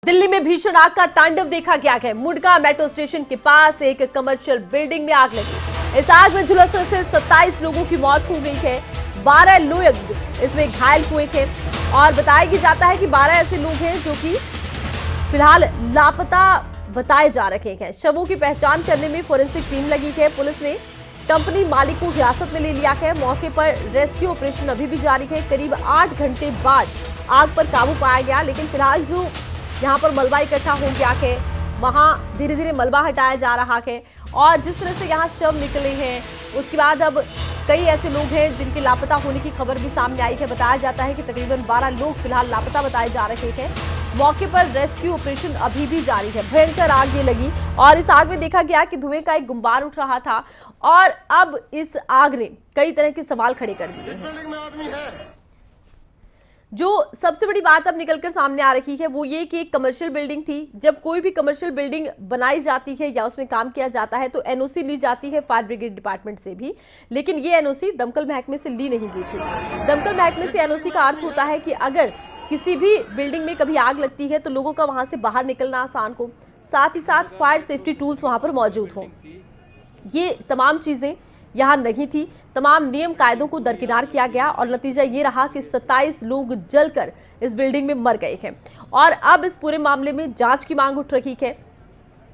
दिल्ली में भीषण आग का तांडव देखा गया है। मुंडका मेट्रो स्टेशन के पास एक कमर्शियल बिल्डिंग में आग लगी। इस आग में झुलसने से 27 लोगों की मौत हो गई है। 12 लोग इसमें घायल हुए थे और बताया जाता है कि 12 ऐसे लोग हैं जो कि फिलहाल लापता बताए जा रहे हैं। शवों की पहचान करने में फोरेंसिक टीम लगी है। पुलिस ने कंपनी मालिक को हिरासत में ले लिया है। मौके पर रेस्क्यू ऑपरेशन अभी भी जारी है। करीब 8 घंटे बाद आग पर काबू पाया गया, लेकिन फिलहाल जो यहाँ पर मलबा इकट्ठा हो गया है, वहाँ धीरे धीरे मलबा हटाया जा रहा है और जिस तरह से यहाँ शव निकले हैं उसके बाद अब कई ऐसे लोग हैं जिनके लापता होने की खबर भी सामने आई है। बताया जाता है कि तकरीबन 12 लोग फिलहाल लापता बताए जा रहे हैं। मौके पर रेस्क्यू ऑपरेशन अभी भी जारी है। भयंकर आग ये लगी और इस आग में देखा गया कि धुएं का एक गुब्बार उठ रहा था और अब इस आग ने कई तरह के सवाल खड़े कर दिए हैं। जो सबसे बड़ी बात अब निकलकर सामने आ रही है वो ये कि एक कमर्शियल बिल्डिंग थी। जब कोई भी कमर्शियल बिल्डिंग बनाई जाती है या उसमें काम किया जाता है तो एनओसी ली जाती है फायर ब्रिगेड डिपार्टमेंट से भी, लेकिन ये एनओसी दमकल महकमे से ली नहीं गई थी। दमकल महकमे से एनओसी का अर्थ होता है कि अगर किसी भी बिल्डिंग में कभी आग लगती है तो लोगों का वहां से बाहर निकलना आसान हो, साथ ही साथ फायर सेफ्टी टूल्स वहां पर मौजूद हों। ये तमाम चीजें यहाँ नहीं थी। तमाम नियम कायदों को दरकिनार किया गया और नतीजा ये रहा कि 27 लोग जलकर इस बिल्डिंग में मर गए हैं और अब इस पूरे मामले में जांच की मांग उठ रही है।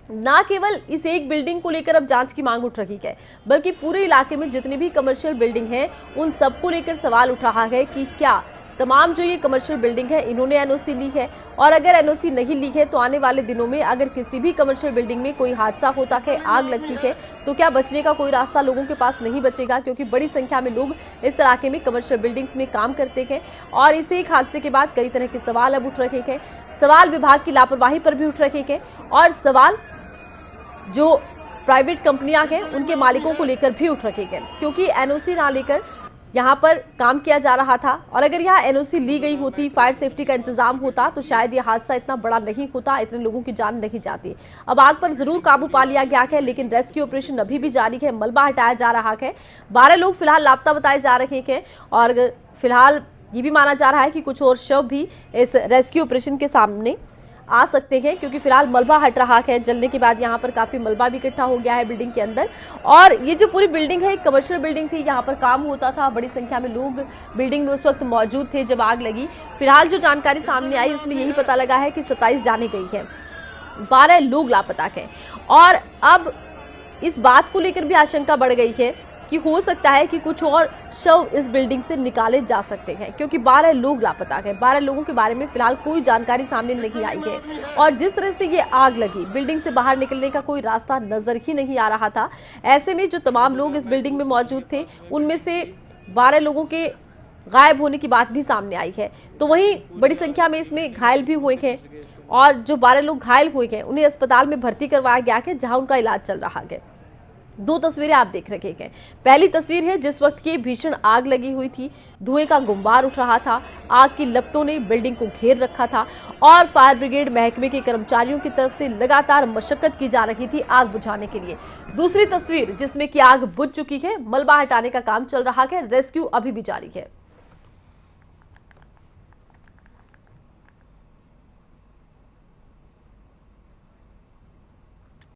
ना केवल इस एक बिल्डिंग को लेकर अब जांच की मांग उठ रही है, बल्कि पूरे इलाके में जितनी भी कमर्शियल बिल्डिंग है उन सबको लेकर सवाल उठ रहा है कि क्या तमाम जो ये कमर्शियल बिल्डिंग है इन्होंने एनओसी ली है, और अगर एनओसी नहीं ली है तो आने वाले दिनों में अगर किसी भी कमर्शियल बिल्डिंग में कोई हादसा होता है, आग लगती है, तो क्या बचने का कोई रास्ता लोगों के पास नहीं बचेगा, क्योंकि बड़ी संख्या में लोग इस इलाके में कमर्शियल बिल्डिंग्स में काम करते हैं। और इस एक हादसे के बाद कई तरह के सवाल अब उठ रहे हैं। सवाल विभाग की लापरवाही पर भी उठ रहे हैं और सवाल जो प्राइवेट कंपनियां हैं उनके मालिकों को लेकर भी उठ रहे हैं, क्योंकि एनओसी ना लेकर यहाँ पर काम किया जा रहा था और अगर यहाँ एनओसी ली गई होती, फायर सेफ्टी का इंतजाम होता तो शायद ये हादसा इतना बड़ा नहीं होता, इतने लोगों की जान नहीं जाती। अब आग पर जरूर काबू पा लिया गया है, लेकिन रेस्क्यू ऑपरेशन अभी भी जारी है। मलबा हटाया जा रहा है। 12 लोग फिलहाल लापता बताए जा रहे हैं और फिलहाल ये भी माना जा रहा है कि कुछ और शव भी इस रेस्क्यू ऑपरेशन के सामने आ सकते हैं, क्योंकि फिलहाल मलबा हट रहा है। जलने के बाद यहाँ पर काफ़ी मलबा भी इकट्ठा हो गया है बिल्डिंग के अंदर। और ये जो पूरी बिल्डिंग है एक कमर्शियल बिल्डिंग थी, यहाँ पर काम होता था। बड़ी संख्या में लोग बिल्डिंग में उस वक्त मौजूद थे जब आग लगी। फिलहाल जो जानकारी सामने आई उसमें यही पता लगा है कि 27 जाने गई है, 12 लोग लापता हैं और अब इस बात को लेकर भी आशंका बढ़ गई है कि हो सकता है कि कुछ और शव इस बिल्डिंग से निकाले जा सकते हैं, क्योंकि 12 लोग लापता हैं। 12 लोगों के बारे में फिलहाल कोई जानकारी सामने नहीं आई है और जिस तरह से ये आग लगी, बिल्डिंग से बाहर निकलने का कोई रास्ता नजर ही नहीं आ रहा था। ऐसे में जो तमाम लोग इस बिल्डिंग में मौजूद थे उनमें से 12 लोगों के गायब होने की बात भी सामने आई है। तो वहीं बड़ी संख्या में इसमें घायल भी हुए हैं और जो 12 लोग घायल हुए हैं उन्हें अस्पताल में भर्ती करवाया गया है, जहाँ उनका इलाज चल रहा है। 2 तस्वीरें आप देख रहे हैं। पहली तस्वीर है जिस वक्त की भीषण आग लगी हुई थी, धुएं का गुब्बार उठ रहा था, आग की लपटों ने बिल्डिंग को घेर रखा था और फायर ब्रिगेड महकमे के कर्मचारियों की तरफ से लगातार मशक्कत की जा रही थी आग बुझाने के लिए। दूसरी तस्वीर जिसमें कि आग बुझ चुकी है, मलबा हटाने का काम चल रहा है, रेस्क्यू अभी भी जारी है।